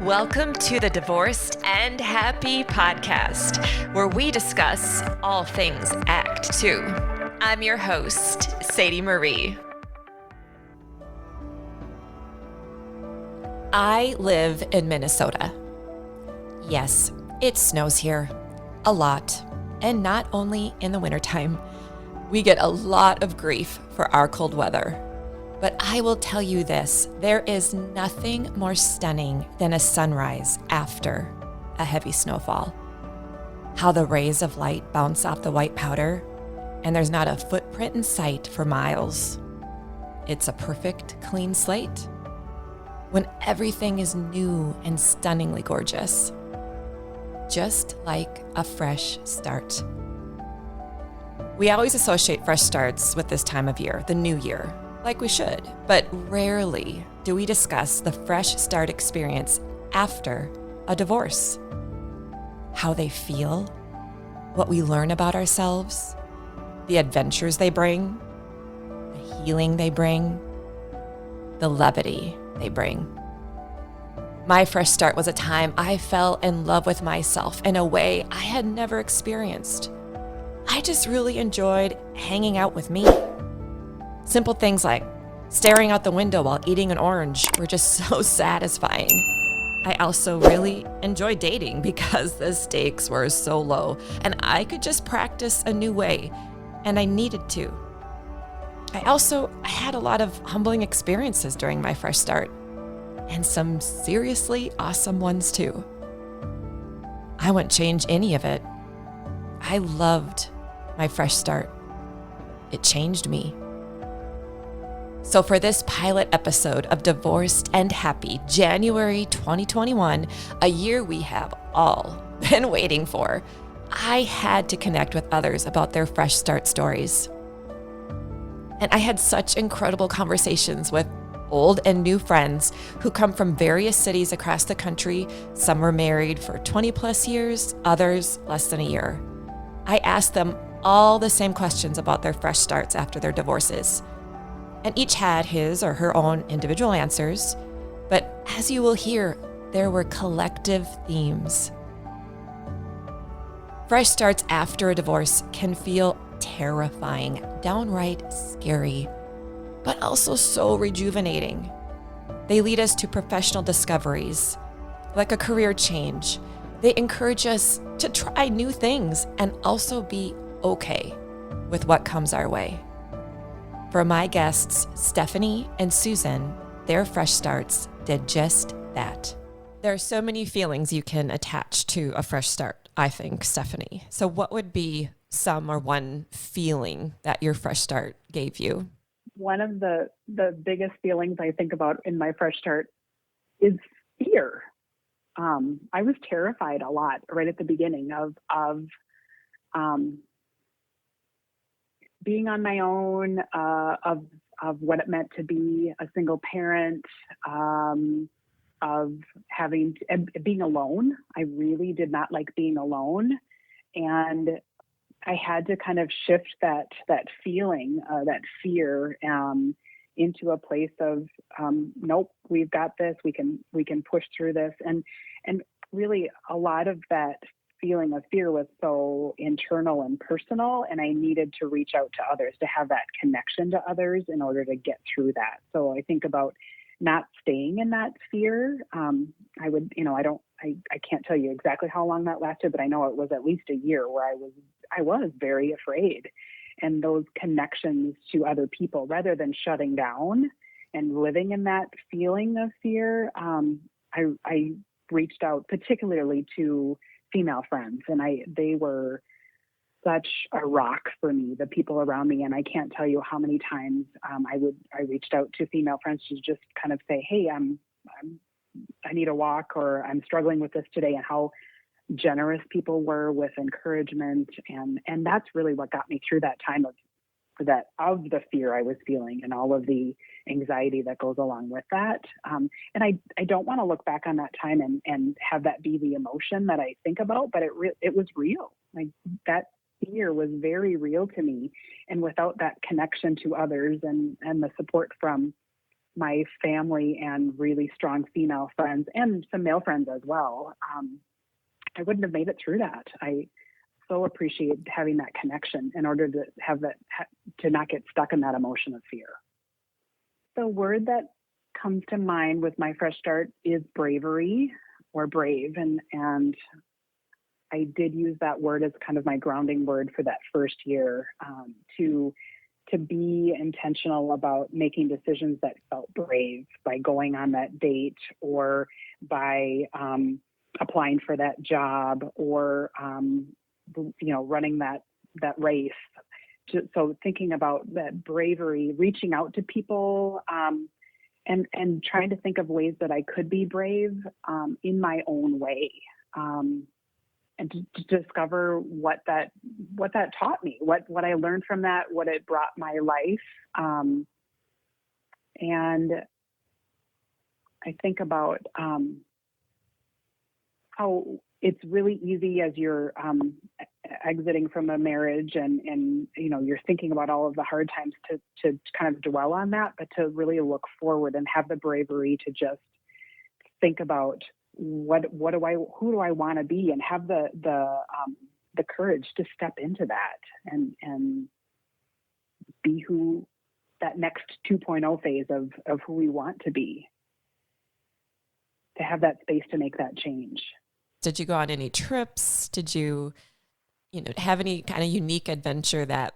Welcome to the Divorced and Happy podcast, where we discuss all things Act Two. I'm your host, Sadie Marie. I live in Minnesota. Yes, it snows here a lot, and not only in the wintertime. We get a lot of grief for our cold weather. But I will tell you this, there is nothing more stunning than a sunrise after a heavy snowfall. How the rays of light bounce off the white powder, and there's not a footprint in sight for miles. It's a perfect, clean slate. When everything is new and stunningly gorgeous. Just like a fresh start. We always associate fresh starts with this time of year, the new year. Like we should, but rarely do we discuss the fresh start experience after a divorce. How they feel, what we learn about ourselves, the adventures they bring, the healing they bring, the levity they bring. My fresh start was a time I fell in love with myself in a way I had never experienced. I just really enjoyed hanging out with me. Simple things like staring out the window while eating an orange were just so satisfying. I also really enjoyed dating because the stakes were so low and I could just practice a new way, and I needed to. I had a lot of humbling experiences during my fresh start, and some seriously awesome ones too. I wouldn't change any of it. I loved my fresh start. It changed me. So for this pilot episode of Divorced and Happy, January 2021, a year we have all been waiting for, I had to connect with others about their fresh start stories. And I had such incredible conversations with old and new friends who come from various cities across the country. Some were married for 20 plus years, others less than a year. I asked them all the same questions about their fresh starts after their divorces. And each had his or her own individual answers. But as you will hear, there were collective themes. Fresh starts after a divorce can feel terrifying, downright scary, but also so rejuvenating. They lead us to professional discoveries, like a career change. They encourage us to try new things and also be okay with what comes our way. For my guests, Stephanie and Susan, their fresh starts did just that. There are so many feelings you can attach to a fresh start, I think, Stephanie. So what would be some or one feeling that your fresh start gave you? One of the biggest feelings I think about in my fresh start is fear. I was terrified a lot right at the beginning of being on my own, of what it meant to be a single parent, of being alone. I really did not like being alone, and I had to kind of shift that feeling, that fear, into a place of nope, we've got this. We can push through this, and really a lot of that feeling of fear was so internal and personal, and I needed to reach out to others to have that connection to others in order to get through that. So I think about not staying in that fear. I can't tell you exactly how long that lasted, but I know it was at least a year where I was very afraid. And those connections to other people, rather than shutting down and living in that feeling of fear, I reached out particularly to female friends, and they were such a rock for me, the people around me. And I can't tell you how many times I reached out to female friends to just kind of say, hey, I need a walk, or I'm struggling with this today, and how generous people were with encouragement. And that's really what got me through that time of the fear I was feeling and all of the anxiety that goes along with that. And I don't want to look back on that time and have that be the emotion that I think about, but it was real. Like, that fear was very real to me. And without that connection to others and the support from my family and really strong female friends and some male friends as well, I wouldn't have made it through that. I so appreciate having that connection in order to have that, to not get stuck in that emotion of fear. The word that comes to mind with my fresh start is bravery or brave. And I did use that word as kind of my grounding word for that first year, to be intentional about making decisions that felt brave, by going on that date or by applying for that job or, running that race. So thinking about that bravery, reaching out to people, and trying to think of ways that I could be brave in my own way. And to discover what that taught me, what I learned from that, what it brought my life. And I think about how it's really easy as you're exiting from a marriage and you're thinking about all of the hard times to kind of dwell on that, but to really look forward and have the bravery to just think about who do I want to be, and have the courage to step into that and be who that next 2.0 phase of who we want to be, to have that space to make that change. Did you go on any trips? Did you have any kind of unique adventure that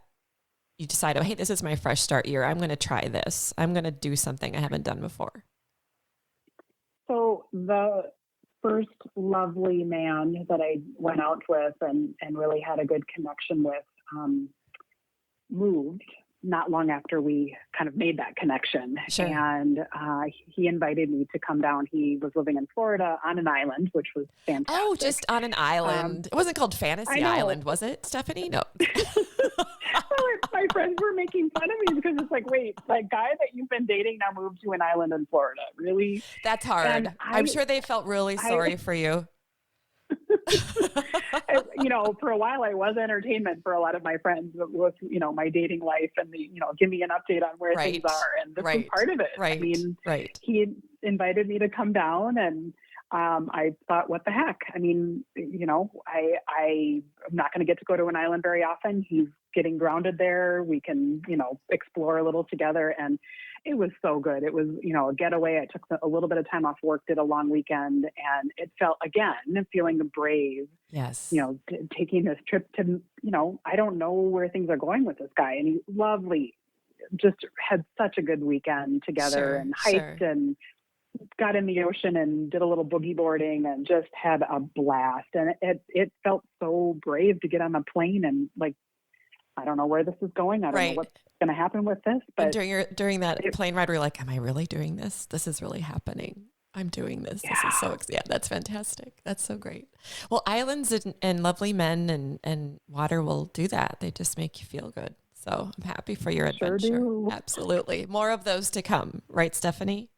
you decide, oh, hey, this is my fresh start year. I'm going to try this. I'm going to do something I haven't done before. So the first lovely man that I went out with and really had a good connection with moved not long after we kind of made that connection. Sure. And he invited me to come down. He was living in Florida on an island, which was fantastic. Oh, just on an island. It wasn't called Fantasy Island, was it, Stephanie? No. Well, my friends were making fun of me because it's like, wait, that guy that you've been dating now moved to an island in Florida. Really? That's hard. I'm sure they felt really sorry for you. For a while I was entertainment for a lot of my friends with, my dating life and give me an update on where things are. And this was part of it. Right. I mean, he invited me to come down and I thought, what the heck? I mean, I'm not going to get to go to an island very often. He's getting grounded there. We can, explore a little together. And it was so good. It was, a getaway. I took a little bit of time off work, did a long weekend, and it felt, again, feeling brave. Yes. Taking this trip to, I don't know where things are going with this guy. And he's lovely. Just had such a good weekend together and hiked and got in the ocean and did a little boogie boarding and just had a blast. And it felt so brave to get on a plane and I don't know where this is going. I don't know what's going to happen with this. But during that plane ride, we're like, am I really doing this? This is really happening. I'm doing this. Yeah. This is so exciting. Yeah, that's fantastic. That's so great. Well, islands and lovely men and water will do that. They just make you feel good. So I'm happy for your adventure. Sure do. Absolutely. More of those to come. Right, Stephanie?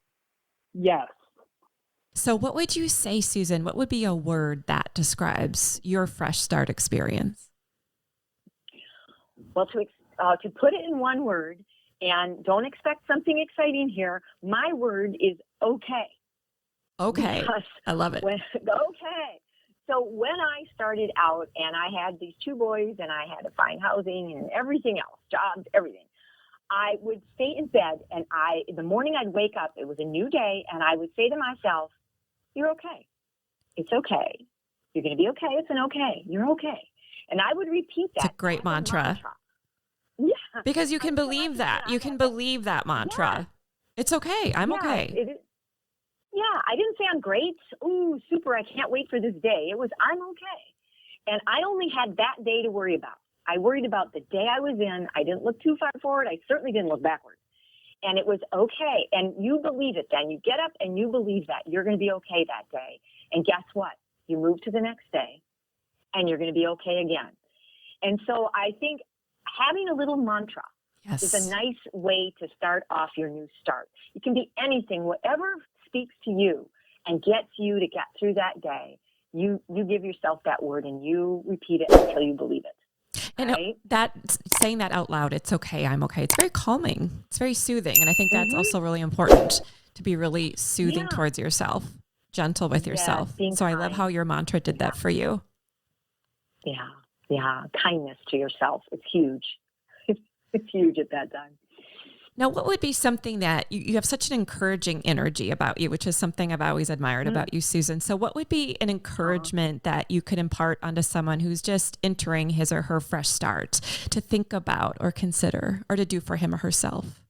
Yes. So what would you say, Susan? What would be a word that describes your fresh start experience? Well, to put it in one word, and don't expect something exciting here, my word is okay. Okay. Because I love it. Okay. So when I started out and I had these two boys and I had to find housing and everything else, jobs, everything, I would stay in bed and the morning I'd wake up, it was a new day, and I would say to myself, you're okay. It's okay. You're going to be okay. It's an okay. You're okay. And I would repeat that. It's a great mantra. Yeah. Because you can believe that. You can believe that mantra. Yeah. It's okay. I'm okay. Yeah. I didn't say I'm great. Ooh, super. I can't wait for this day. It was, I'm okay. And I only had that day to worry about. I worried about the day I was in. I didn't look too far forward. I certainly didn't look backwards. And it was okay. And you believe it then. You get up and you believe that. You're going to be okay that day. And guess what? You move to the next day and you're going to be okay again. And so I think having a little mantra is a nice way to start off your new start. It can be anything, whatever speaks to you and gets you to get through that day. You give yourself that word and you repeat it until you believe it. And right? that saying that out loud, it's okay, I'm okay. It's very calming. It's very soothing. And I think that's also really important to be really soothing Yeah. towards yourself, gentle with Yes, yourself. being So I love kind. how your mantra did that for you. Yeah. Yeah. Kindness to yourself. It's huge. It's huge at that time. Now, what would be something that you have such an encouraging energy about you, which is something I've always admired about you, Susan. So what would be an encouragement that you could impart onto someone who's just entering his or her fresh start to think about or consider or to do for him or herself?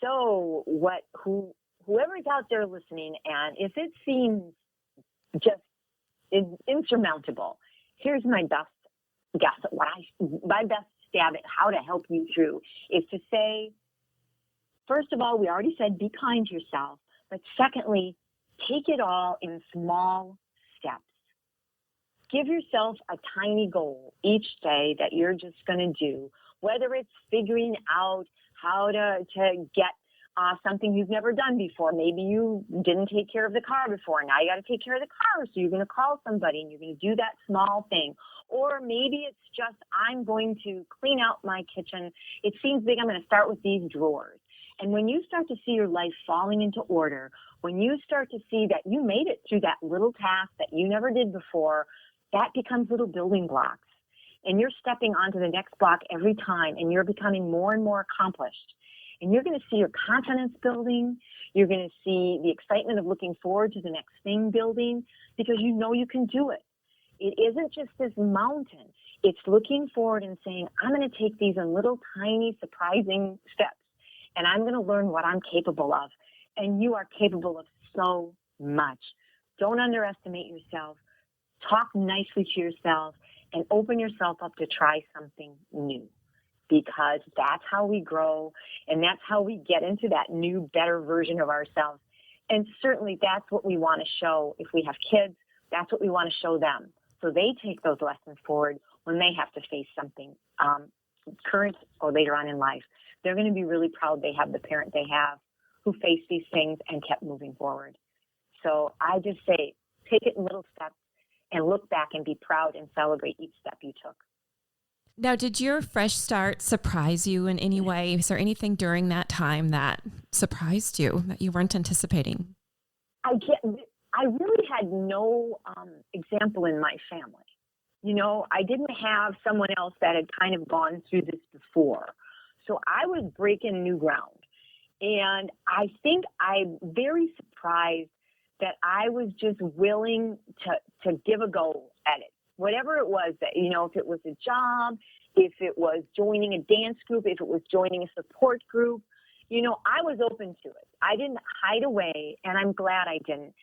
So whoever's out there listening, and if it seems just insurmountable, here's my best guess at my best stab at how to help you through is to say, first of all, we already said be kind to yourself, but secondly, take it all in small steps. Give yourself a tiny goal each day that you're just going to do, whether it's figuring out how to get something you've never done before. Maybe you didn't take care of the car before. Now you got to take care of the car. So you're going to call somebody and you're going to do that small thing. Or maybe it's just, I'm going to clean out my kitchen. It seems big. I'm going to start with these drawers. And when you start to see your life falling into order, when you start to see that you made it through that little task that you never did before, that becomes little building blocks. And you're stepping onto the next block every time, and you're becoming more and more accomplished. And you're going to see your confidence building. You're going to see the excitement of looking forward to the next thing building, because you know you can do it. It isn't just this mountain. It's looking forward and saying, I'm going to take these in little tiny surprising steps, and I'm going to learn what I'm capable of. And you are capable of so much. Don't underestimate yourself. Talk nicely to yourself and open yourself up to try something new, because that's how we grow, and that's how we get into that new, better version of ourselves. And certainly that's what we want to show. If we have kids, that's what we want to show them, so they take those lessons forward when they have to face something current or later on in life. They're going to be really proud they have the parent they have who faced these things and kept moving forward. So I just say, take it in little steps and look back and be proud and celebrate each step you took. Now, did your fresh start surprise you in any way? Is there anything during that time that surprised you that you weren't anticipating? I really had no example in my family. You know, I didn't have someone else that had kind of gone through this before. So I was breaking new ground. And I think I'm very surprised that I was just willing to give a go at it. Whatever it was, that, you know, if it was a job, if it was joining a dance group, if it was joining a support group, you know, I was open to it. I didn't hide away, and I'm glad I didn't.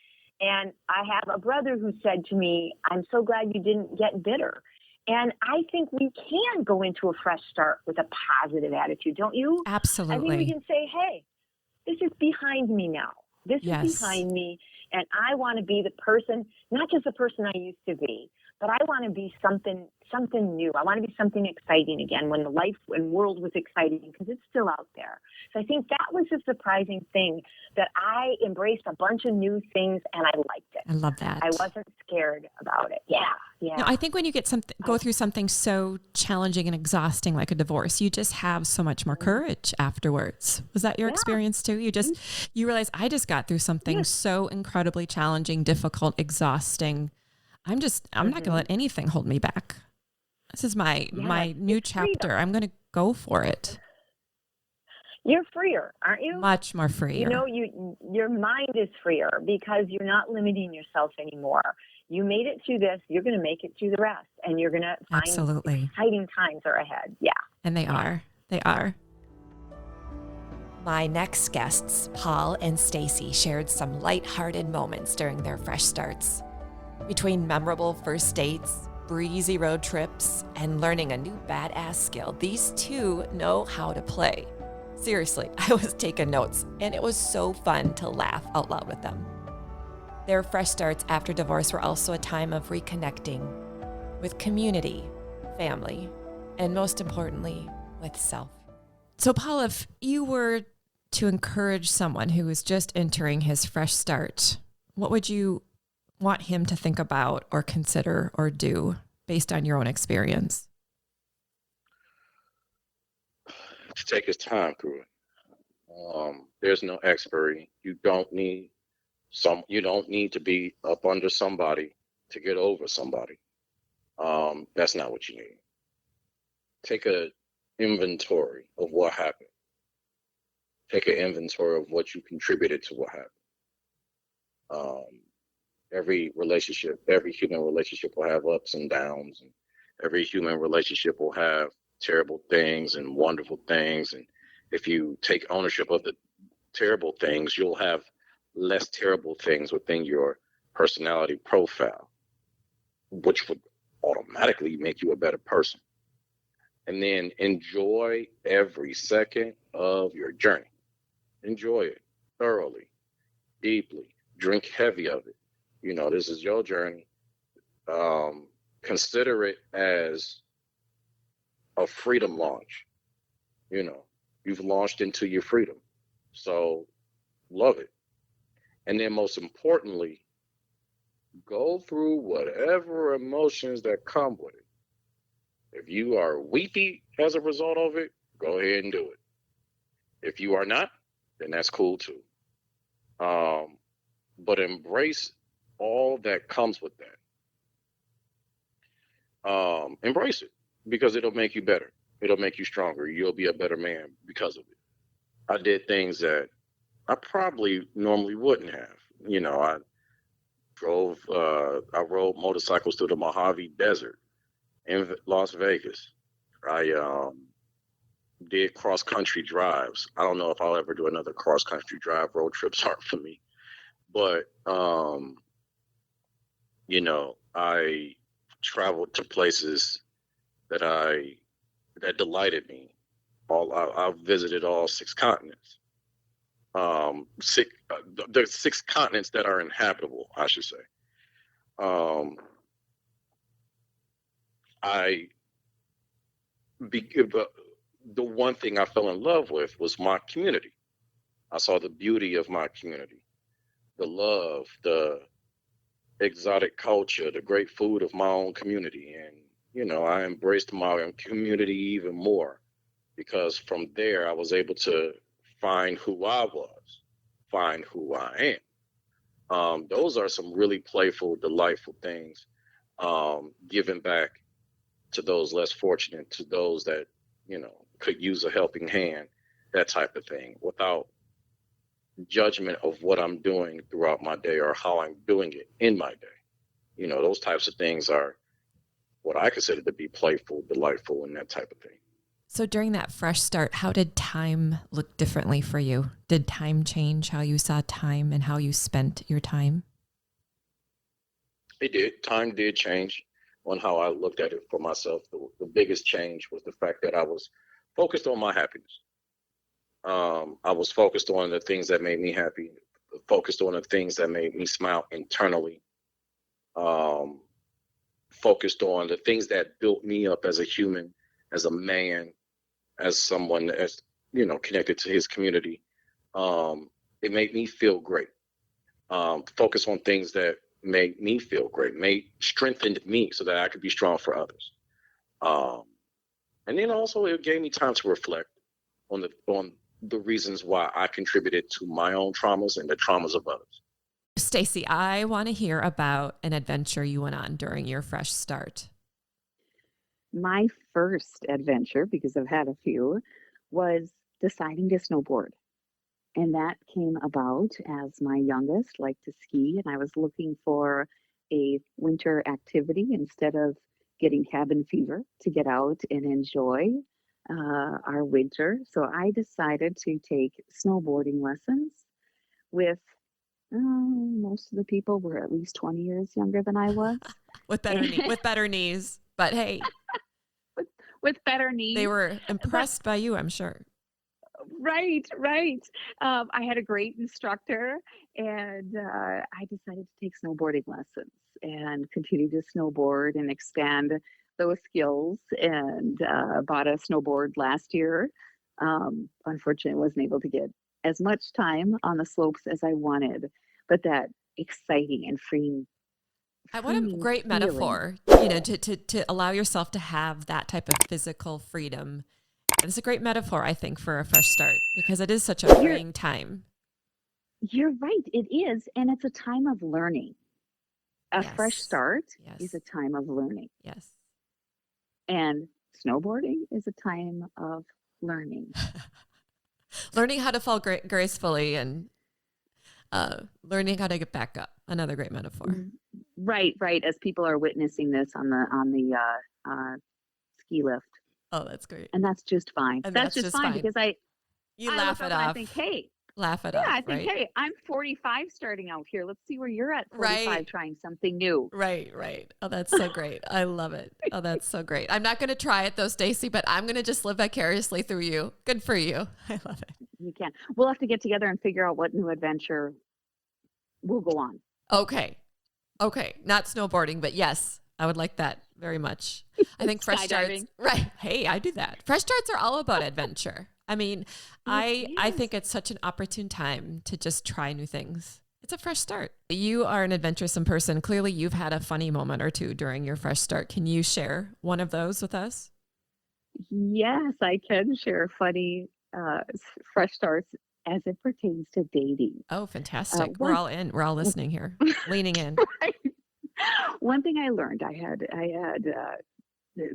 And I have a brother who said to me, I'm so glad you didn't get bitter. And I think we can go into a fresh start with a positive attitude, don't you? Absolutely. I think we can say, hey, this is behind me now. This is behind me, and I want to be the person, not just the person I used to be, but I want to be something new. I want to be something exciting again when the life and world was exciting, because it's still out there. So I think that was a surprising thing, that I embraced a bunch of new things and I liked it. I love that. I wasn't scared about it. Yeah. No, I think when you go through something so challenging and exhausting like a divorce, you just have so much more courage afterwards. Was that your experience too? You realize, I just got through something so incredibly challenging, difficult, exhausting. I'm not going to let anything hold me back. This is my new chapter. Freedom. I'm going to go for it. You're freer, aren't you? Much more freer. You know, your mind is freer because you're not limiting yourself anymore. You made it through this. You're going to make it through the rest, and you're going to find exciting times are ahead. Yeah. And they are. They are. My next guests, Paul and Stacy, shared some lighthearted moments during their fresh starts. Between memorable first dates, breezy road trips, and learning a new badass skill, these two know how to play. Seriously, I was taking notes, and it was so fun to laugh out loud with them. Their fresh starts after divorce were also a time of reconnecting with community, family, and most importantly, with self. So, Paul, if you were to encourage someone who is just entering his fresh start, what would you want him to think about or consider or do based on your own experience? To take his time through it. There's no expiry. You don't need to be up under somebody to get over somebody. That's not what you need. Take a inventory of what happened. Take an inventory of what you contributed to what happened. Every human relationship will have ups and downs, and every human relationship will have terrible things and wonderful things. And if you take ownership of the terrible things, you'll have less terrible things within your personality profile, which would automatically make you a better person. And then enjoy every second of your journey. Enjoy it thoroughly, deeply. Drink heavy of it. This is your journey. Consider it as a freedom launch. You've launched into your freedom. So love it. And then most importantly, go through whatever emotions that come with it. If you are weepy as a result of it, go ahead and do it. If you are not, then that's cool too. But embrace all that comes with that. Embrace it, because it'll make you better. It'll make you stronger. You'll be a better man because of it. I did things that I probably normally wouldn't have. I rode motorcycles through the Mojave Desert in Las Vegas. I did cross-country drives. I don't know if I'll ever do another cross-country drive. Road trips aren't for me. But, I traveled to places that delighted me. I visited all 6 continents. There's 6 continents that are inhabitable, I should say. The one thing I fell in love with was my community. I saw the beauty of my community, the love, the exotic culture, the great food of my own community. And, I embraced my community even more, because from there I was able to find who I was, find who I am. Those are some really playful, delightful things, giving back to those less fortunate, to those that, could use a helping hand, that type of thing, without judgment of what I'm doing throughout my day or how I'm doing it in my day. Those types of things are what I consider to be playful, delightful, and that type of thing. So during that fresh start, how did time look differently for you? Did time change how you saw time and how you spent your time? It did. Time did change on how I looked at it for myself. The biggest change was the fact that I was focused on my happiness. I was focused on the things that made me happy, focused on the things that made me smile internally, focused on the things that built me up as a human, as a man, as someone that's, connected to his community. It made me feel great. Focus on things that made me feel great, strengthened me so that I could be strong for others. And then also it gave me time to reflect on the reasons why I contributed to my own traumas and the traumas of others. Stacy, I want to hear about an adventure you went on during your fresh start. My first adventure, because I've had a few, was deciding to snowboard. And that came about as my youngest liked to ski, and I was looking for a winter activity instead of getting cabin fever, to get out and enjoy our winter. So I decided to take snowboarding lessons with most of the people were at least 20 years younger than I was. with better knees. But hey, with better knees. They were impressed by you, I'm sure. Right. I had a great instructor, and I decided to take snowboarding lessons and continue to snowboard and expand those skills, and bought a snowboard last year. Unfortunately, I wasn't able to get as much time on the slopes as I wanted, but that exciting and What a freeing great feeling. metaphor, to allow yourself to have that type of physical freedom. It's a great metaphor, I think, for a fresh start because it is such a freeing time. You're right. It is. And it's a time of learning. A fresh Yes. start Yes. is a time of learning. Yes. And snowboarding is a time of learning. Learning how to fall gracefully and learning how to get back up. Another great metaphor. Right. As people are witnessing this on the ski lift. Oh, that's great. And that's just fine. And That's just fine because I laugh look it up and off. I think, hey, laugh it yeah, off. I think, right? hey, I'm 45 starting out here. Let's see where you're at 45 Right. trying something new. Right. Oh, that's so great. I love it. Oh, that's so great. I'm not going to try it though, Stacy, but I'm going to just live vicariously through you. Good for you. I love it. You can. We'll have to get together and figure out what new adventure we'll go on. Okay. Not snowboarding, but yes, I would like that very much. I think fresh starts. Right. Hey, I do that. Fresh starts are all about adventure. I mean, I think it's such an opportune time to just try new things. It's a fresh start. You are an adventuresome person. Clearly, you've had a funny moment or two during your fresh start. Can you share one of those with us? Yes, I can share funny fresh starts as it pertains to dating. Oh, fantastic. We're all in. We're all listening here, leaning in. Right. One thing I learned, I had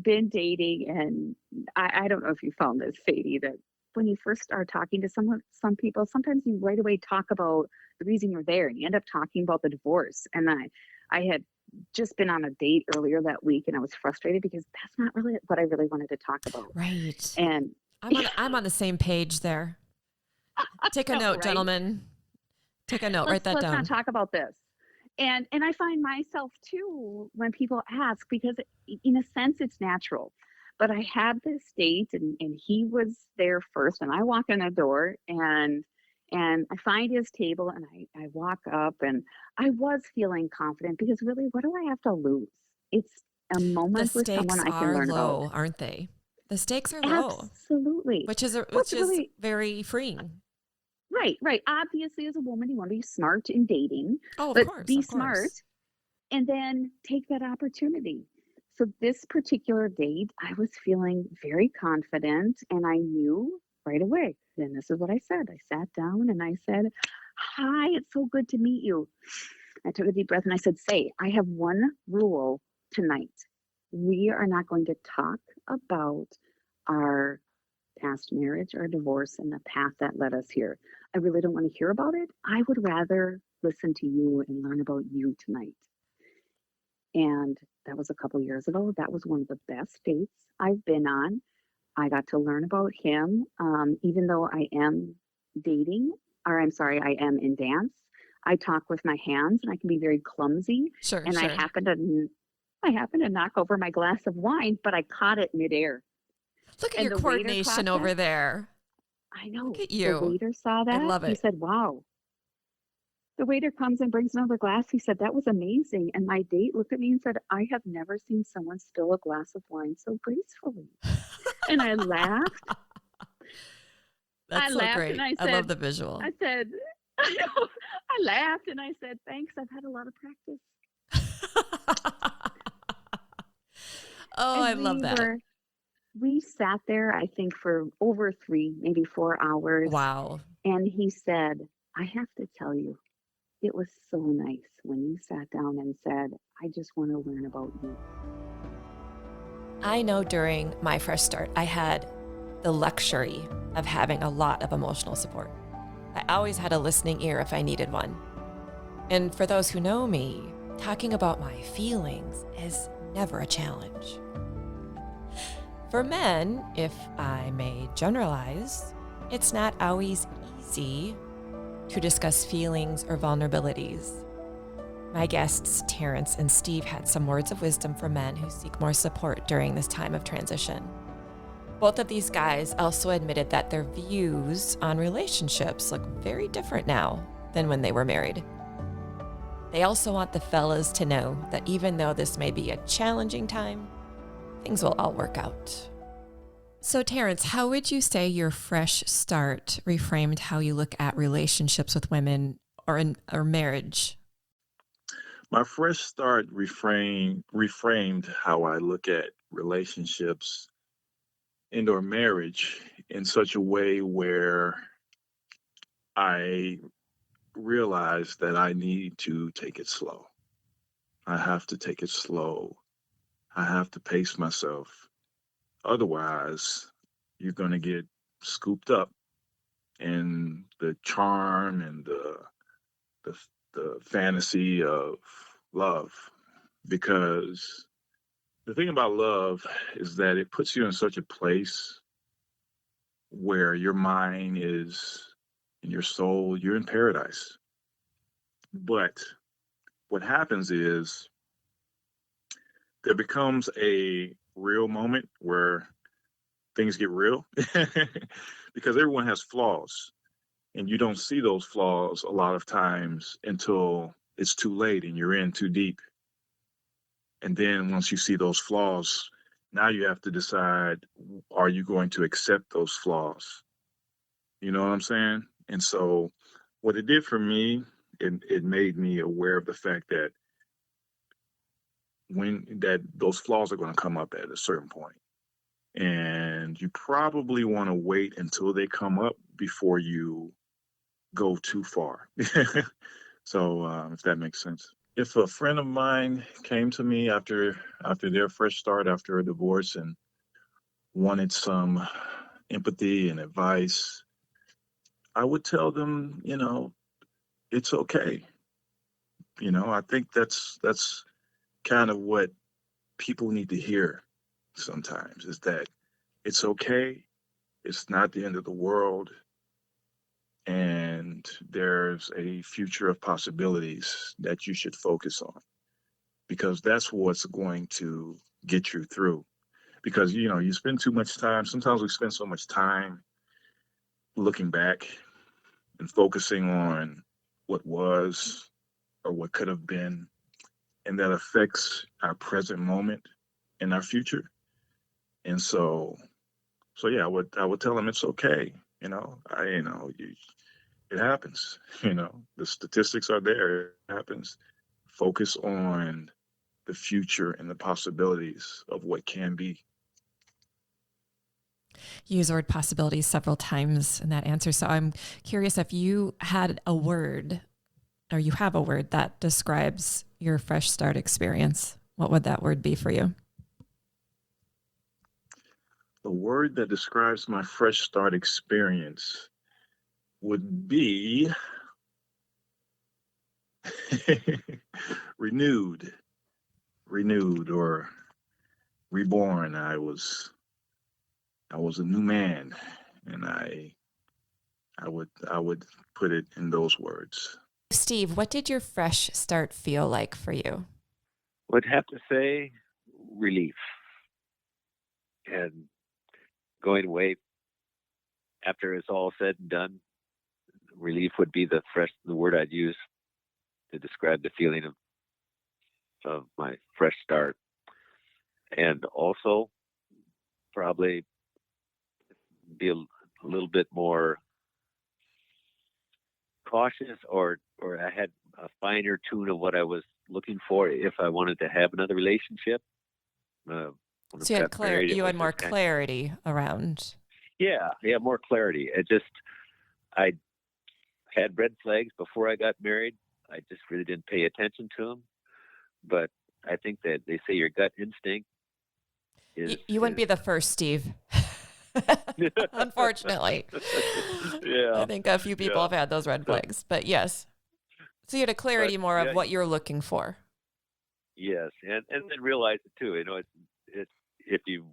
been dating, and I don't know if you found this, Sadie, that when you first start talking to some people, sometimes you right away talk about the reason you're there, and you end up talking about the divorce. And I had just been on a date earlier that week, and I was frustrated because that's not really what I really wanted to talk about. Right. And I'm on the same page there. Take a note, right? Gentlemen. Take a note. Write that down. Let's not talk about this. And I find myself too when people ask, because in a sense it's natural. But I had this date and he was there first, and I walk in the door and I find his table, and I walk up, and I was feeling confident because really, what do I have to lose? It's a moment with someone I can learn low, about. aren't they? The stakes are low. Absolutely. Which is really, very freeing. Right. Obviously, as a woman, you want to be smart in dating. Oh, of but course. Be smart and then take that opportunity. So this particular date, I was feeling very confident, and I knew right away. Then this is what I said. I sat down and I said, "Hi, it's so good to meet you." I took a deep breath and I said, I have one rule tonight. We are not going to talk about our past marriage or divorce and the path that led us here. I really don't want to hear about it. I would rather listen to you and learn about you tonight. And that was a couple years ago. That was one of the best dates I've been on. I got to learn about him, even though I am I am in dance. I talk with my hands, and I can be very clumsy. Sure. I happened to knock over my glass of wine, but I caught it midair. Look at your coordination over there. I know. Look at you. The waiter saw that. I love it. He said, "Wow." The waiter comes and brings another glass. He said, "That was amazing." And my date looked at me and said, "I have never seen someone spill a glass of wine so gracefully." And I laughed. That's so great. And I said, I love the visual. I said, I laughed and I said, "Thanks. I've had a lot of practice." I love that. We sat there, I think, for over 3, maybe 4 hours. Wow. And he said, "I have to tell you, it was so nice when you sat down and said, I just want to learn about you." I know during my fresh start, I had the luxury of having a lot of emotional support. I always had a listening ear if I needed one. And for those who know me, talking about my feelings is never a challenge. For men, if I may generalize, it's not always easy to discuss feelings or vulnerabilities. My guests, Terrence and Steve, had some words of wisdom for men who seek more support during this time of transition. Both of these guys also admitted that their views on relationships look very different now than when they were married. They also want the fellas to know that even though this may be a challenging time, things will all work out. So Terrence, how would you say your fresh start reframed how you look at relationships with women or marriage? My fresh start reframed how I look at relationships and or marriage in such a way where I realized that I need to take it slow. I have to take it slow. I have to pace myself. Otherwise, you're going to get scooped up in the charm and the the fantasy of love, because the thing about love is that it puts you in such a place where your mind is and your soul, you're in paradise. But what happens is there becomes a real moment where things get real because everyone has flaws, and you don't see those flaws a lot of times until it's too late and you're in too deep. And then once you see those flaws, now you have to decide, are you going to accept those flaws? You know what I'm saying? And so what it did for me, it made me aware of the fact that when that those flaws are going to come up at a certain point. And you probably want to wait until they come up before you go too far. So if that makes sense. If a friend of mine came to me after their fresh start after a divorce and wanted some empathy and advice, I would tell them, it's okay. I think that's kind of what people need to hear sometimes, is that it's okay. It's not the end of the world. And there's a future of possibilities that you should focus on, because that's what's going to get you through. Because, you spend too much time. Sometimes we spend so much time looking back and focusing on what was or what could have been, and that affects our present moment and our future. And so yeah, I would tell them it's okay. It happens. The statistics are there. It happens. Focus on the future and the possibilities of what can be. You use the word possibilities several times in that answer. So I'm curious if you had a word, or you have a word that describes your fresh start experience. What would that word be for you? The word that describes my fresh start experience would be renewed, renewed or reborn. I was a new man, and I would put it in those words. Steve, what did your fresh start feel like for you? Would have to say relief, and going away after it's all said and done. Relief would be the word I'd use to describe the feeling of my fresh start. And also probably be a little bit more cautious, or I had a finer tune of what I was looking for if I wanted to have another relationship. So you had more clarity around. Yeah, more clarity. I had red flags before I got married. I just really didn't pay attention to them. But I think that they say your gut instinct is... You wouldn't be the first, Steve. Unfortunately. Yeah. I think a few people have had those red flags, but yes. So you had a clarity more of what you're looking for. Yes, and then realize it too. It's if you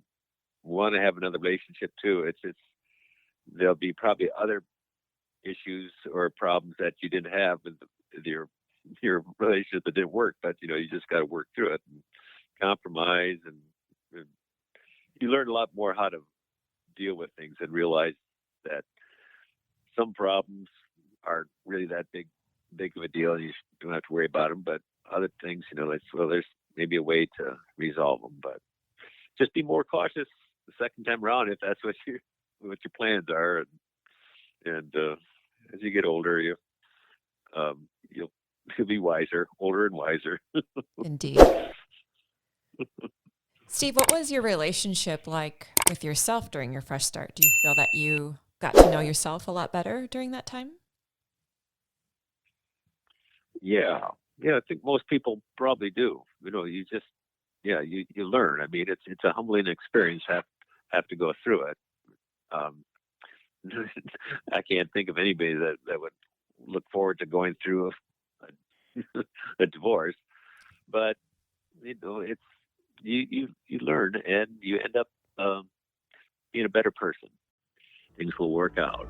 want to have another relationship too, it's there'll be probably other issues or problems that you didn't have with your relationship that didn't work, but you just got to work through it and compromise, and you learn a lot more how to deal with things and realize that some problems aren't really that big of a deal, and you don't have to worry about them. But other things, there's maybe a way to resolve them. But just be more cautious the second time around if that's what your plans are. And as you get older, you'll to be wiser, older and wiser. Indeed. Steve, what was your relationship like with yourself during your fresh start? Do you feel that you got to know yourself a lot better during that time? Yeah. Yeah, I think most people probably do. You just, you learn. I mean, it's a humbling experience. Have to go through it. I can't think of anybody that would look forward to going through a divorce, but it's you learn and you end up being a better person. Things will work out.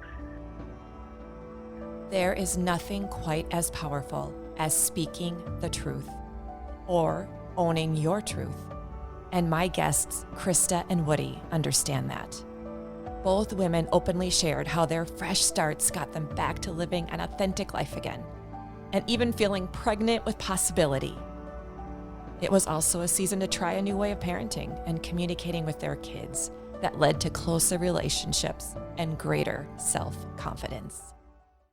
There is nothing quite as powerful as speaking the truth or owning your truth. And my guests, Krista and Woody, understand that. Both women openly shared how their fresh starts got them back to living an authentic life again, and even feeling pregnant with possibility. It was also a season to try a new way of parenting and communicating with their kids that led to closer relationships and greater self-confidence.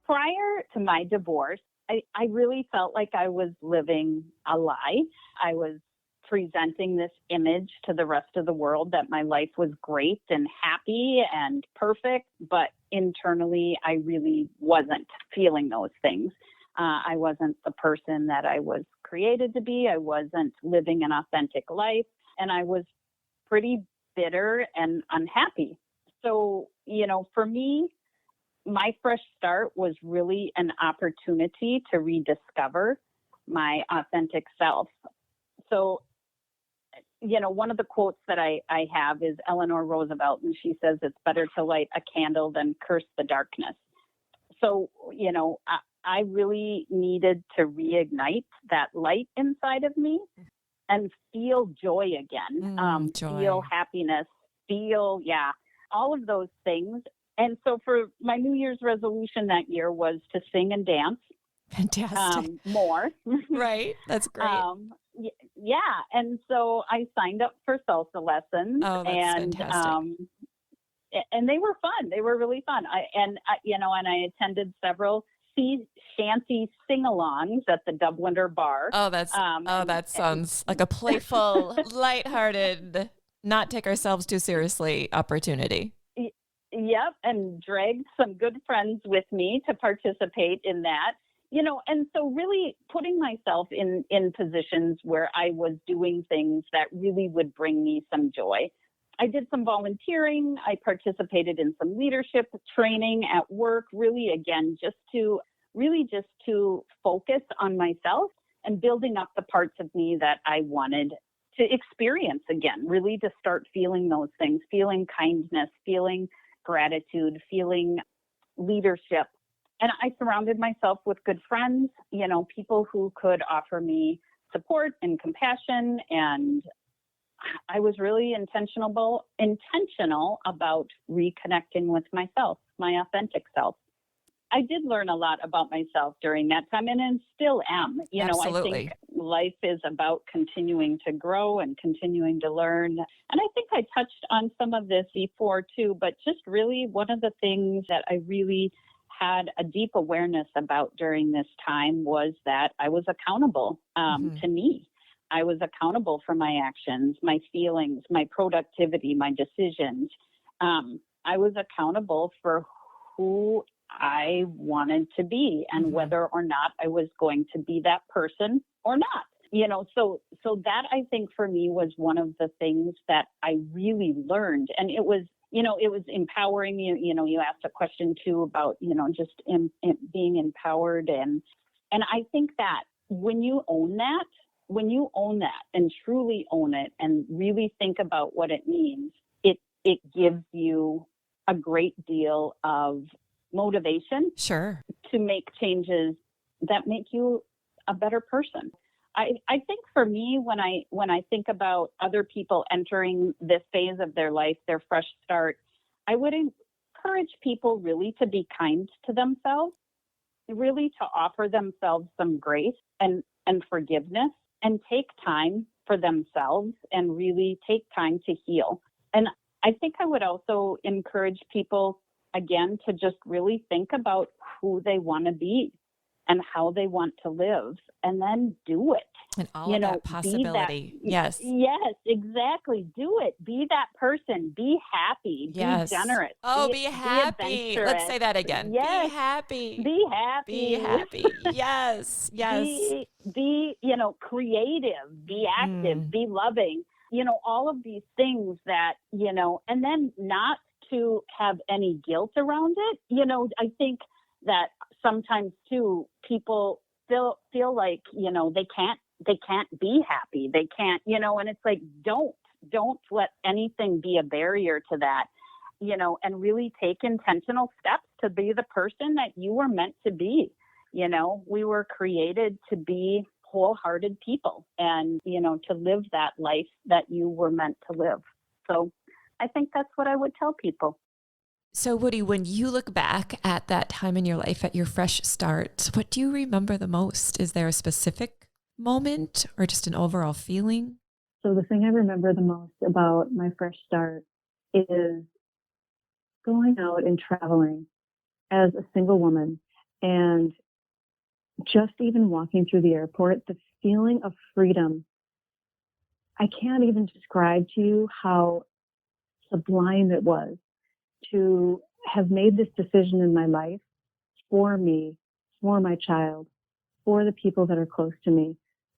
Prior to my divorce, I really felt like I was living a lie. I was presenting this image to the rest of the world that my life was great and happy and perfect, but internally I really wasn't feeling those things. I wasn't the person that I was created to be. I wasn't living an authentic life, and I was pretty bitter and unhappy. So, for me, my fresh start was really an opportunity to rediscover my authentic self. So, one of the quotes that I have is Eleanor Roosevelt, and she says, it's better to light a candle than curse the darkness. So, I really needed to reignite that light inside of me and feel joy again, Joy. Feel happiness, feel, all of those things. And so for my New Year's resolution that year was to sing and dance. Fantastic. More. Right. That's great. And so I signed up for salsa lessons. Oh, that's fantastic. And they were fun. They were really fun. I attended several sea shanty sing-alongs at the Dubliner Bar. Oh, that sounds like a playful, lighthearted, not take ourselves too seriously opportunity. Yep, and dragged some good friends with me to participate in that. And so really putting myself in positions where I was doing things that really would bring me some joy. I did some volunteering. I participated in some leadership training at work, really, again, just to focus on myself and building up the parts of me that I wanted to experience again, really to start feeling those things, feeling kindness, feeling gratitude, feeling leadership. And I surrounded myself with good friends, people who could offer me support and compassion. And I was really intentional about reconnecting with myself, my authentic self. I did learn a lot about myself during that time and still am. Absolutely. I think life is about continuing to grow and continuing to learn. And I think I touched on some of this before too, but just really one of the things that I really had a deep awareness about during this time was that I was accountable to me. I was accountable for my actions, my feelings, my productivity, my decisions. I was accountable for who I wanted to be and whether or not I was going to be that person or not. So that I think for me was one of the things that I really learned. And it was empowering. You asked a question too about, just being empowered. And I think that when you own that and truly own it and really think about what it means, it gives you a great deal of motivation Sure. to make changes that make you a better person. I think for me, when I think about other people entering this phase of their life, their fresh start, I would encourage people really to be kind to themselves, really to offer themselves some grace and forgiveness, and take time for themselves and really take time to heal. And I think I would also encourage people, again, to just really think about who they want to be and how they want to live, and then do it. And all of that Be possibility. Yes. Yes, exactly. Do it. Be that person. Be happy. Yes. Be generous. Be happy. Let's say that again. Yes. Be happy. Be happy. Be happy. Yes. Yes. Be creative. Be active. Be loving. All of these things that, and then not to have any guilt around it. I think that sometimes too, people feel like, they can't be happy. They can't, and it's like, don't let anything be a barrier to that, and really take intentional steps to be the person that you were meant to be. We were created to be wholehearted people and, to live that life that you were meant to live. So I think that's what I would tell people. So Woody, when you look back at that time in your life, at your fresh start, what do you remember the most? Is there a specific moment or just an overall feeling? So the thing I remember the most about my fresh start is going out and traveling as a single woman, and just even walking through the airport, the feeling of freedom. I can't even describe to you how sublime it was to have made this decision in my life for me, for my child, for the people that are close to me.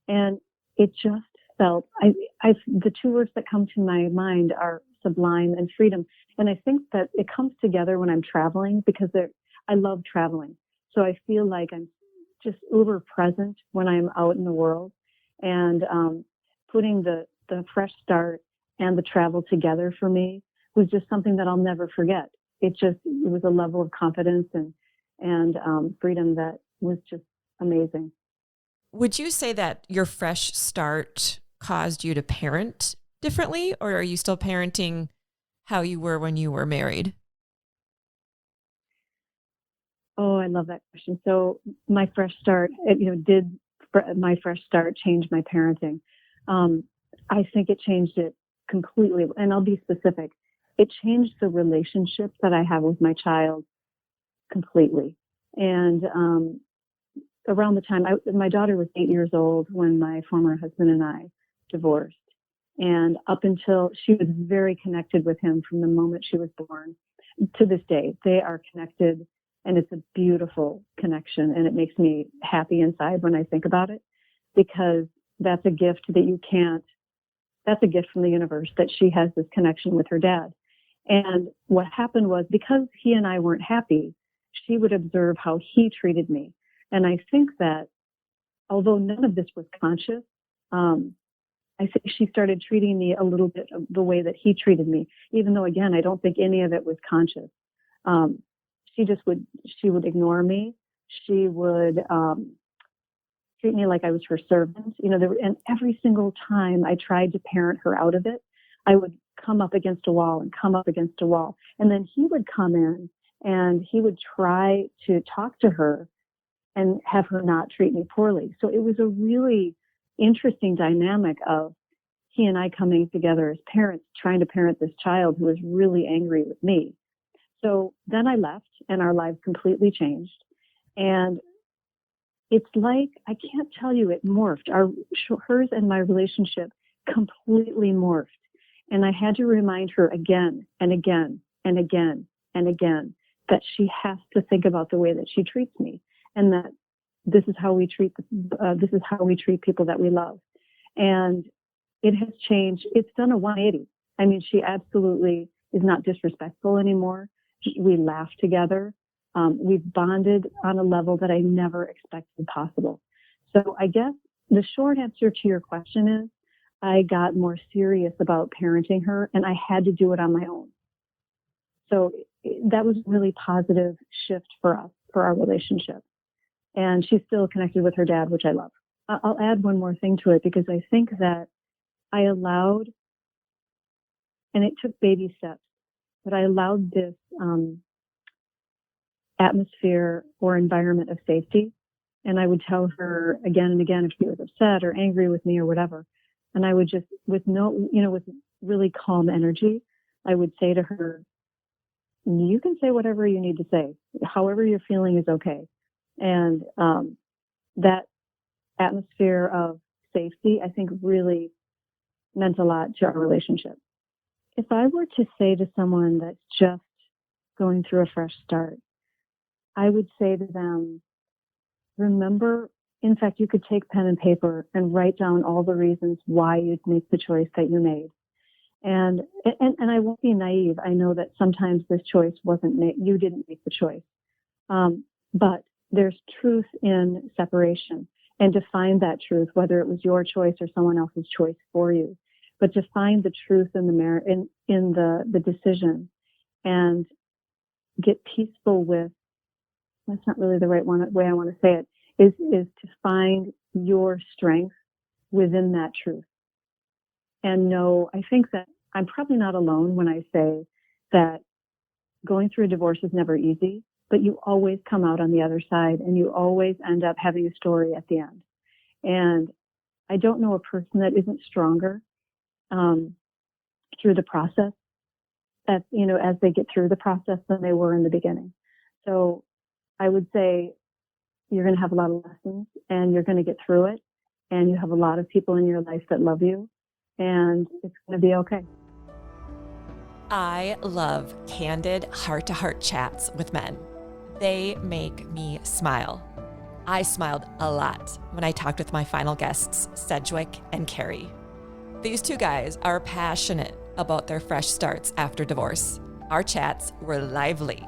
And it just felt, the two words that come to my mind are sublime and freedom. And I think that it comes together when I'm traveling, because I love traveling. So I feel like I'm just uber present when I'm out in the world, and putting the fresh start and the travel together for me was just something that I'll never forget. It was a level of confidence and freedom that was just amazing. Would you say that your fresh start caused you to parent differently, or are you still parenting how you were when you were married? Oh, I love that question. So my fresh start, did my fresh start change my parenting? I think it changed it completely. And I'll be specific. It changed the relationships that I have with my child completely. And around the time, my daughter was 8 years old when my former husband and I divorced. And up until, she was very connected with him from the moment she was born to this day. They are connected, and it's a beautiful connection. And it makes me happy inside when I think about it, because that's a gift that's a gift from the universe, that she has this connection with her dad. And what happened was, because he and I weren't happy, she would observe how he treated me. And I think that although none of this was conscious, I think she started treating me a little bit of the way that he treated me, even though, again, I don't think any of it was conscious. She would ignore me. She would treat me like I was her servant. And every single time I tried to parent her out of it, I would come up against a wall and come up against a wall. And then he would come in and he would try to talk to her and have her not treat me poorly. So it was a really interesting dynamic of he and I coming together as parents, trying to parent this child who was really angry with me. So then I left, and our lives completely changed. And it's like, I can't tell you, it morphed. Hers and my relationship completely morphed. And I had to remind her again and again and again and again that she has to think about the way that she treats me, and that this is how we treat people that we love. And it has changed. It's done a 180. I mean, she absolutely is not disrespectful anymore. We laugh together. We've bonded on a level that I never expected possible. So I guess the short answer to your question is, I got more serious about parenting her, and I had to do it on my own. So that was a really positive shift for us, for our relationship. And she's still connected with her dad, which I love. I'll add one more thing to it, because I think that I allowed, and it took baby steps, but I allowed this atmosphere or environment of safety. And I would tell her again and again if she was upset or angry with me or whatever. And I would just, with really calm energy, I would say to her, you can say whatever you need to say. However you're feeling is okay. And that atmosphere of safety, I think, really meant a lot to our relationship. If I were to say to someone that's just going through a fresh start, I would say to them, remember, in fact, you could take pen and paper and write down all the reasons why you'd make the choice that you made. And I won't be naive. I know that sometimes this choice wasn't made. You didn't make the choice. But there's truth in separation, and to find that truth, whether it was your choice or someone else's choice for you, but to find the truth in the decision and get peaceful with, that's not really the right way I want to say it, is to find your strength within that truth. And no, I think that I'm probably not alone when I say that going through a divorce is never easy, but you always come out on the other side and you always end up having a story at the end. And I don't know a person that isn't stronger through the process, as they get through the process than they were in the beginning. So I would say you're going to have a lot of lessons and you're going to get through it. And you have a lot of people in your life that love you, and it's going to be okay. I love candid heart-to-heart chats with men. They make me smile. I smiled a lot when I talked with my final guests, Sedgwick and Carrie. These two guys are passionate about their fresh starts after divorce. Our chats were lively,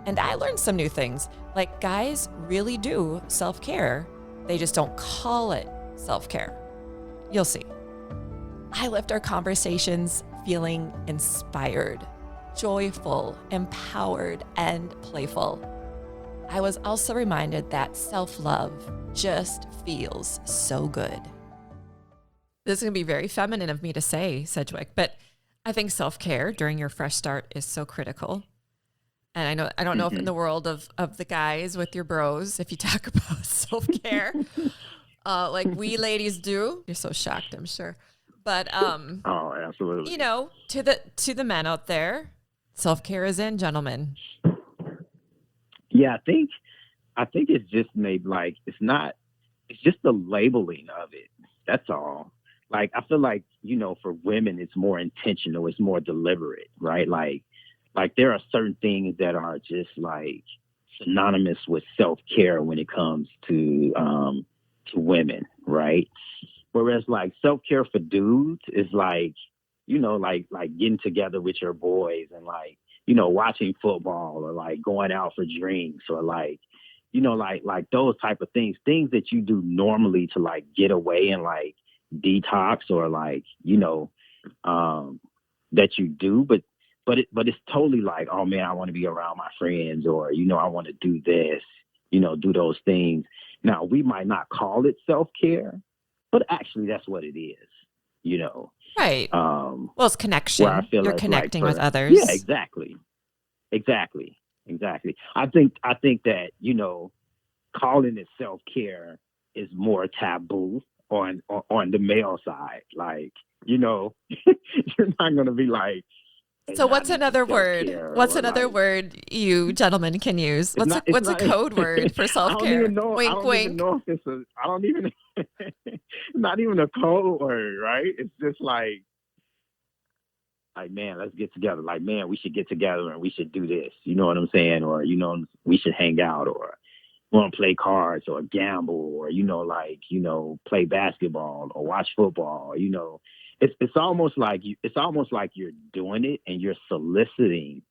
and I learned some new things, like guys really do self-care. They just don't call it self-care. You'll see. I left our conversations feeling inspired, joyful, empowered, and playful. I was also reminded that self-love just feels so good. This is going to be very feminine of me to say, Sedgwick, but I think self-care during your fresh start is so critical. And I don't know if in the world of the guys with your bros, if you talk about self-care, like we ladies do. You're so shocked, I'm sure. But oh, absolutely. To the men out there, self-care is in, gentlemen. Yeah, I think it's just made it's just the labeling of it. That's all. Like, I feel like, for women, it's more intentional. It's more deliberate, right? Like there are certain things that are just like synonymous with self-care when it comes to women, right? Whereas like self-care for dudes is like, like getting together with your boys and like, watching football or like going out for drinks or like, like those type of things that you do normally to like get away and like detox or like, that you do, but it's totally like, oh man, I want to be around my friends or, I want to do this, do those things. Now we might not call it self-care, but actually that's what it is, Right. Well, it's connection. Where I feel You're like, connecting with others. Yeah, exactly. I think that, calling it self-care is more taboo on the male side. Like, you're not going to be like, so what's another word? What's another word you gentlemen can use? What's a code word for self-care? I don't even know. Wink, I don't wink. even know if it's not even a code word, right? It's just like, man, let's get together. Like, man, we should get together and we should do this. You know what I'm saying? Or, we should hang out or want to play cards or gamble or, play basketball or watch football. It's almost like you're doing it and you're soliciting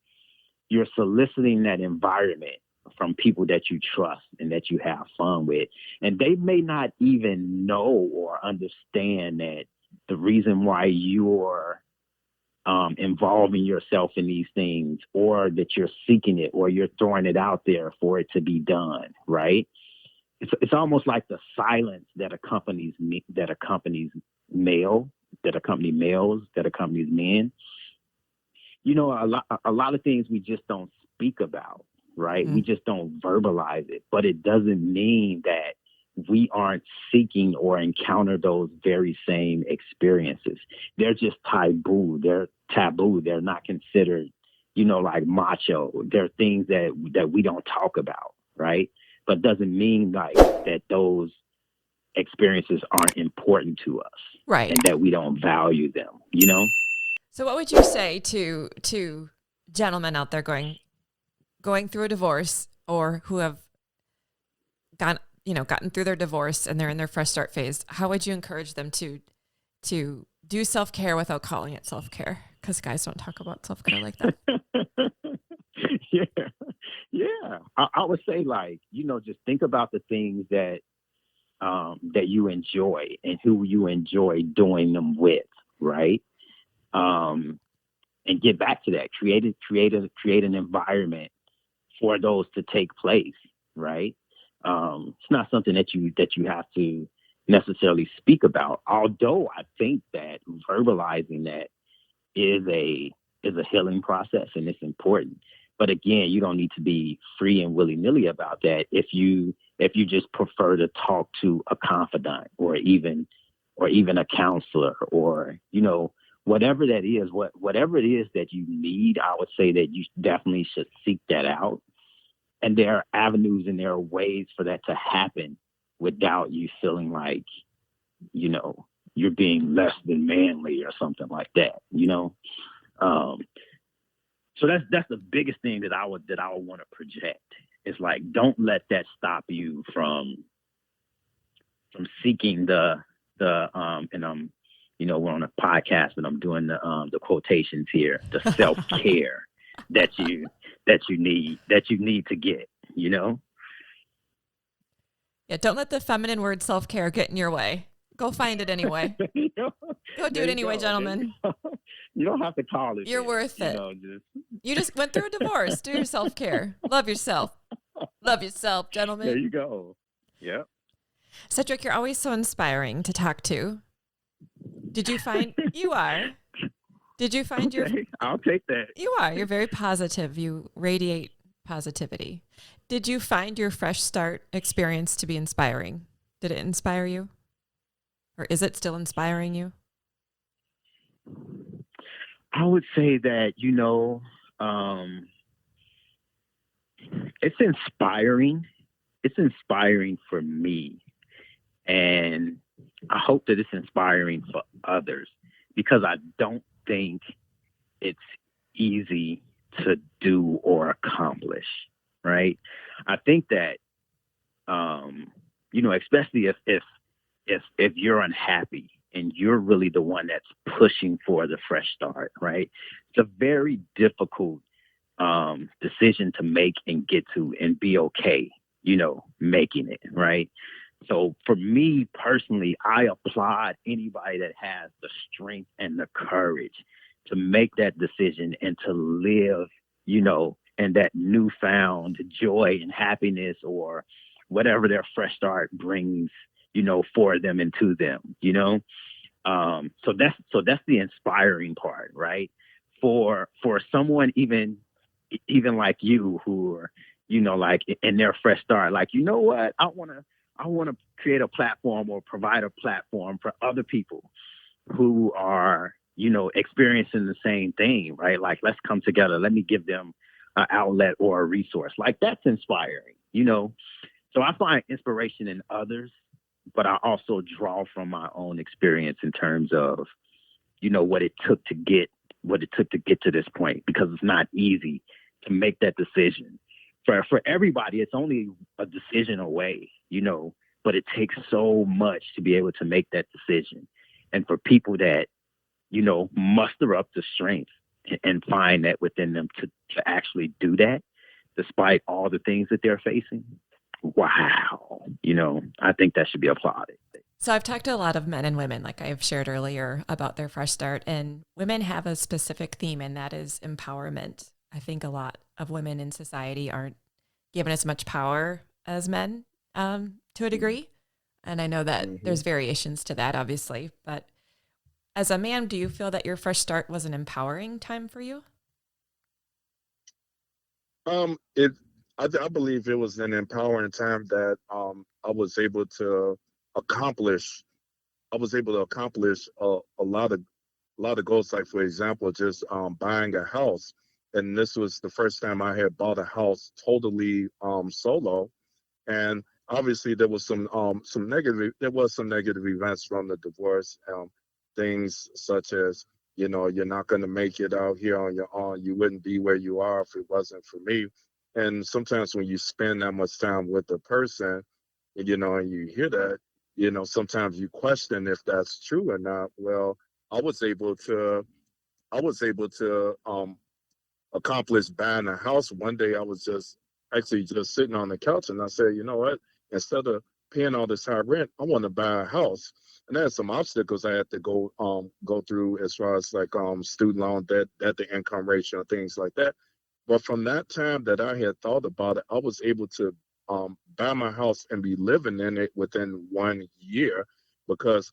that environment from people that you trust and that you have fun with. And they may not even know or understand that the reason why you're involving yourself in these things or that you're seeking it or you're throwing it out there for it to be done, right? It's almost like the silence that accompanies males, that accompanies men. A lot of things we just don't speak about, right? Mm-hmm. We just don't verbalize it, but it doesn't mean that we aren't seeking or encounter those very same experiences. They're just taboo. They're not considered, like macho. They're things that we don't talk about, right? but doesn't mean like that those experiences aren't important to us, Right. and that we don't value them, you know? So what would you say to gentlemen out there going through a divorce, or who have gotten through their divorce and they're in their fresh start phase? How would you encourage them to do self-care without calling it self-care? Because guys don't talk about self-care like that. Yeah. I would say, like, just think about the things that you enjoy and who you enjoy doing them with, right? And get back to that. Create an environment for those to take place, right? It's not something that you have to necessarily speak about. Although I think that verbalizing that is a healing process, and it's important. But again, you don't need to be free and willy-nilly about that if you just prefer to talk to a confidant, or even a counselor, or whatever that is, whatever it is that you need. I would say that you definitely should seek that out. And there are avenues and there are ways for that to happen without you feeling like, you're being less than manly or something like that, So that's the biggest thing that I would want to project. It's like, don't let that stop you from seeking the and I'm, we're on a podcast and I'm doing the quotations here, the self-care that you need to get, Yeah, don't let the feminine word self-care get in your way. Go find it anyway. Go do it anyway, gentlemen. You don't have to call it. You're worth it. You just went through a divorce. Do your self-care. Love yourself. Love yourself, gentlemen. There you go. Yeah. Cedric, you're always so inspiring to talk to. Did you find you are? Did you find I'll take that. You are. You're very positive. You radiate positivity. Did you find your fresh start experience to be inspiring? Did it inspire you? Or is it still inspiring you? I would say that, it's inspiring. It's inspiring for me. And I hope that it's inspiring for others, because I don't think it's easy to do or accomplish, right? I think that, especially if you're unhappy and you're really the one that's pushing for the fresh start, right? It's a very difficult decision to make and get to and be okay, making it, right? So for me personally, I applaud anybody that has the strength and the courage to make that decision and to live, in that newfound joy and happiness, or whatever their fresh start brings, for them and to them, So that's the inspiring part, right? For someone even like you, who are, like in their fresh start, like, what, I want to create a platform or provide a platform for other people who are, experiencing the same thing, right? Like, let's come together. Let me give them an outlet or a resource. Like, that's inspiring, So I find inspiration in others, but I also draw from my own experience in terms of, what it took to get to this point, because it's not easy to make that decision. For everybody, it's only a decision away, but it takes so much to be able to make that decision. And for people that, muster up the strength and find that within them to actually do that, despite all the things that they're facing, wow, I think that should be applauded. So I've talked to a lot of men and women, like I've shared earlier, about their fresh start, and women have a specific theme, and that is empowerment. I think a lot of women in society aren't given as much power as men, to a degree. And I know that there's variations to that, obviously. But as a man, do you feel that your fresh start was an empowering time for you? I believe it was an empowering time that I was able to accomplish. I was able to accomplish a lot of goals. Like, for example, just buying a house, and this was the first time I had bought a house totally solo, And obviously some negative events from the divorce, things such as, you're not going to make it out here on your own. You wouldn't be where you are if it wasn't for me. And sometimes when you spend that much time with a person, and you hear that, sometimes you question if that's true or not. Well, I was able to accomplish buying a house. One day I was just sitting on the couch, and I said, you know what? Instead of paying all this high rent, I want to buy a house. And there's some obstacles I had to go through as far as like student loan debt, the income ratio, things like that. But from that time that I had thought about it, I was able to buy my house and be living in it within 1 year, because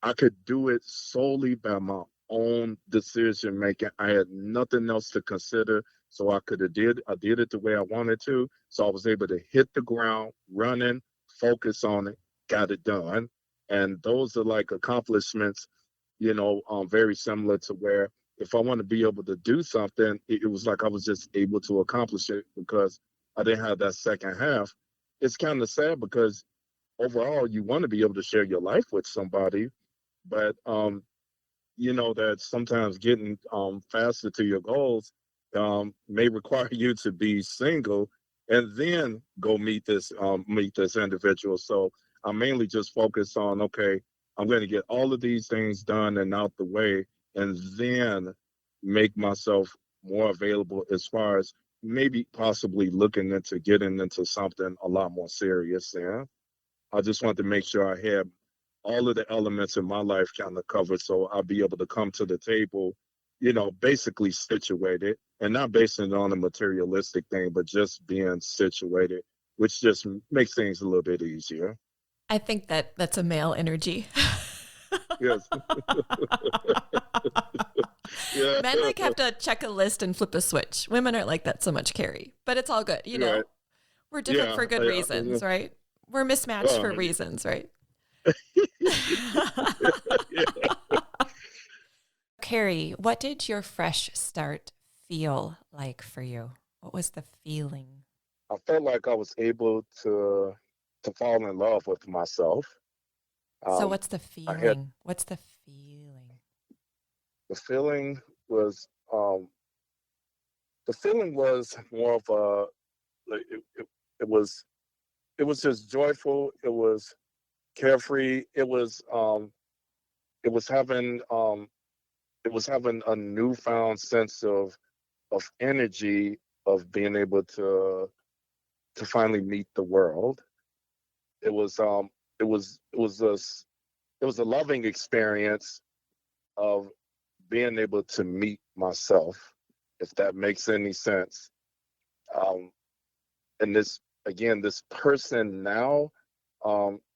I could do it solely by my own decision making. I had nothing else to consider, so I did it the way I wanted to. So I was able to hit the ground running, focus on it, got it done. And those are like accomplishments, very similar to where if I want to be able to do something, it was like I was just able to accomplish it because I didn't have that second half. It's kind of sad because overall you want to be able to share your life with somebody, but that sometimes getting faster to your goals may require you to be single and then go meet this individual. So I mainly just focus on, okay, I'm going to get all of these things done and out the way, and then make myself more available as far as maybe possibly looking into getting into something a lot more serious. Yeah, I just wanted to make sure I had all of the elements in my life kind of covered, so I'll be able to come to the table, basically situated, and not basing it on a materialistic thing, but just being situated, which just makes things a little bit easier. I think that's a male energy. Yes. Yeah. Men have to check a list and flip a switch. Women aren't like that so much, Carrie. But it's all good. Right. We're different for good reasons, right? We're mismatched for reasons, right? Carrie, what did your fresh start feel like for you? What was the feeling? I felt like I was able to fall in love with myself. So what's the feeling? What's the feeling? The feeling was more of a, it was just joyful. It was carefree. It was having a newfound sense of energy, of being able to finally meet the world. It was a loving experience of being able to meet myself, if that makes any sense. And this person now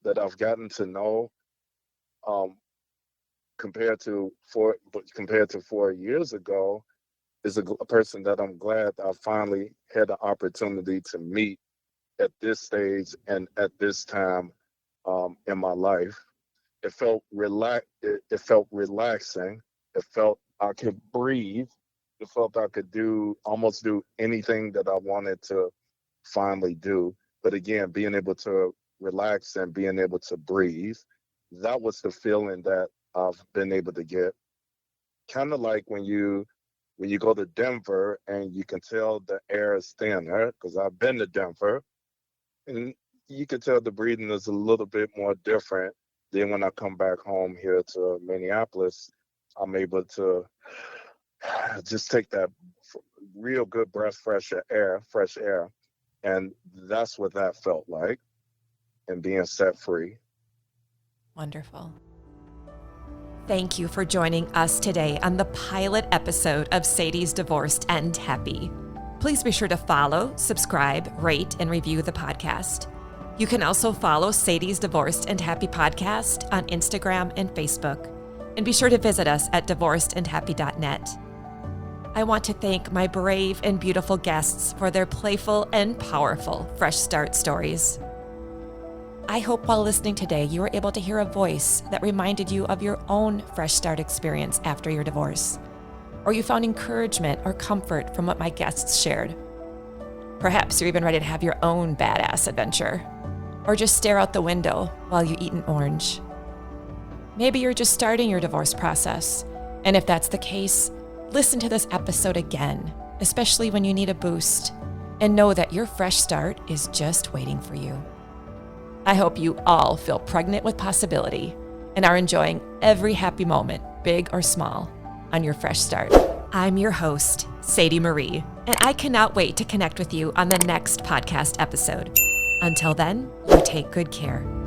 that I've gotten to know, compared to 4 years ago, is a person that I'm glad I finally had the opportunity to meet at this stage and at this time in my life. It felt It felt relaxing. It felt I could breathe. It felt I could almost do anything that I wanted to finally do. But again, being able to relax and being able to breathe, that was the feeling that I've been able to get. Kind of like when you go to Denver and you can tell the air is thinner, because I've been to Denver, and you can tell the breathing is a little bit more different. Then when I come back home here to Minneapolis, I'm able to just take that real good breath, fresh air. And that's what that felt like, and being set free. Wonderful. Thank you for joining us today on the pilot episode of Sadies Divorced and Happy. Please be sure to follow, subscribe, rate, and review the podcast. You can also follow Sadies Divorced and Happy Podcast on Instagram and Facebook. And be sure to visit us at divorcedandhappy.net. I want to thank my brave and beautiful guests for their playful and powerful fresh start stories. I hope while listening today, you were able to hear a voice that reminded you of your own fresh start experience after your divorce, or you found encouragement or comfort from what my guests shared. Perhaps you're even ready to have your own badass adventure, or just stare out the window while you eat an orange. Maybe you're just starting your divorce process, and if that's the case, listen to this episode again, especially when you need a boost, and know that your fresh start is just waiting for you. I hope you all feel pregnant with possibility and are enjoying every happy moment, big or small, on your fresh start. I'm your host, Sadie Marie, and I cannot wait to connect with you on the next podcast episode. Until then, you take good care.